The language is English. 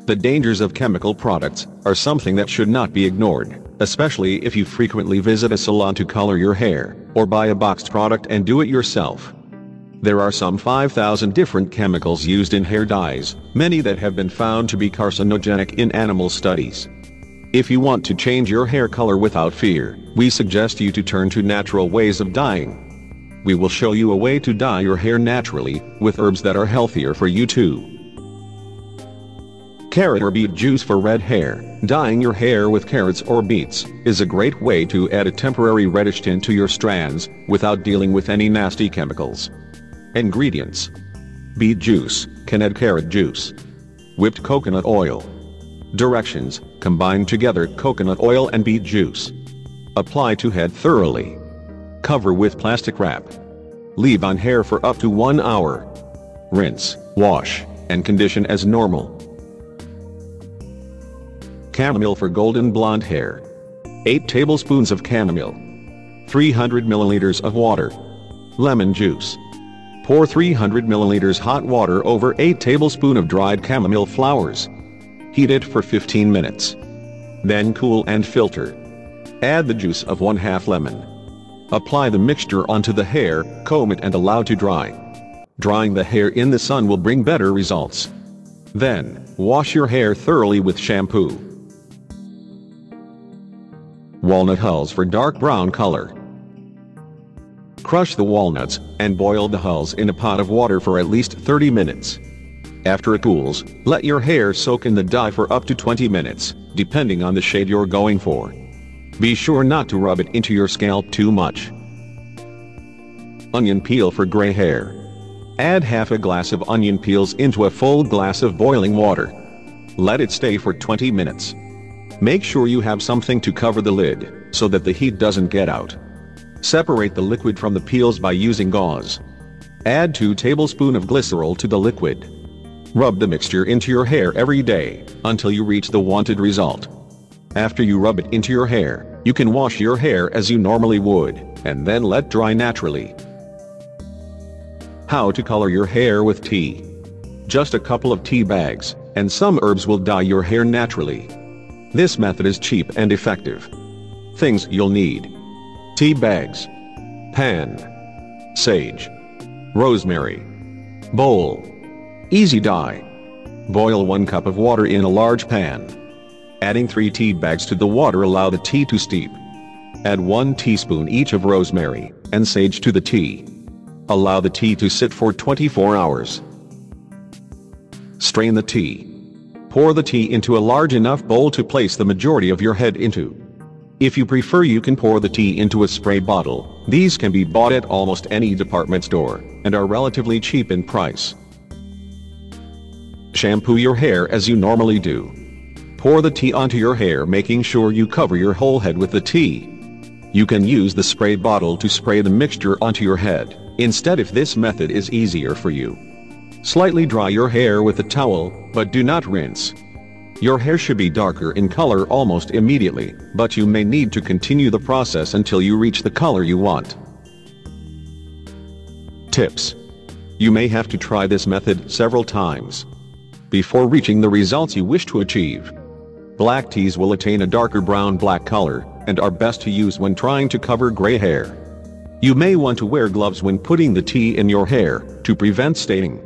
The dangers of chemical products are something that should not be ignored, especially if you frequently visit a salon to color your hair, or buy a boxed product and do it yourself. There are some 5,000 different chemicals used in hair dyes, many that have been found to be carcinogenic in animal studies. If you want to change your hair color without fear, we suggest you to turn to natural ways of dyeing. We will show you a way to dye your hair naturally, with herbs that are healthier for you too. Carrot or beet juice for red hair. Dyeing your hair with carrots or beets is a great way to add a temporary reddish tint to your strands, without dealing with any nasty chemicals. Ingredients: beet juice, canned carrot juice, whipped coconut oil. Directions: combine together coconut oil and beet juice. Apply to head thoroughly. Cover with plastic wrap. Leave on hair for up to 1 hour. Rinse, wash, and condition as normal. Chamomile for golden blonde hair. 8 tablespoons of chamomile. 300 milliliters of water. Lemon juice. Pour 300 milliliters hot water over 8 tablespoons of dried chamomile flowers. Heat it for 15 minutes. Then cool and filter. Add the juice of 1/2 lemon. Apply the mixture onto the hair, comb it and allow to dry. Drying the hair in the sun will bring better results. Then, wash your hair thoroughly with shampoo. Walnut hulls for dark brown color. Crush the walnuts and boil the hulls in a pot of water for at least 30 minutes. After it cools, let your hair soak in the dye for up to 20 minutes, depending on the shade you're going for. Be sure not to rub it into your scalp too much. Onion peel for gray hair. Add half a glass of onion peels into a full glass of boiling water. Let it stay for 20 minutes. Make sure you have something to cover the lid, so that the heat doesn't get out. Separate the liquid from the peels by using gauze. Add 2 tablespoons of glycerol to the liquid. Rub the mixture into your hair every day, until you reach the wanted result. After you rub it into your hair, you can wash your hair as you normally would, and then let dry naturally. How to color your hair with tea. Just a couple of tea bags, and some herbs will dye your hair naturally. This method is cheap and effective. Things you'll need: tea bags, pan, sage, rosemary, bowl. Easy dye. Boil 1 cup of water in a large pan. Adding 3 tea bags to the water, allow the tea to steep. Add 1 teaspoon each of rosemary and sage to the tea. Allow the tea to sit for 24 hours. Strain the tea. Pour the tea into a large enough bowl to place the majority of your head into. If you prefer, you can pour the tea into a spray bottle. These can be bought at almost any department store, and are relatively cheap in price. Shampoo your hair as you normally do. Pour the tea onto your hair, making sure you cover your whole head with the tea. You can use the spray bottle to spray the mixture onto your head, instead, if this method is easier for you. Slightly dry your hair with a towel, but do not rinse. Your hair should be darker in color almost immediately, but you may need to continue the process until you reach the color you want. Tips. You may have to try this method several times before reaching the results you wish to achieve. Black teas will attain a darker brown-black color, and are best to use when trying to cover gray hair. You may want to wear gloves when putting the tea in your hair, to prevent staining.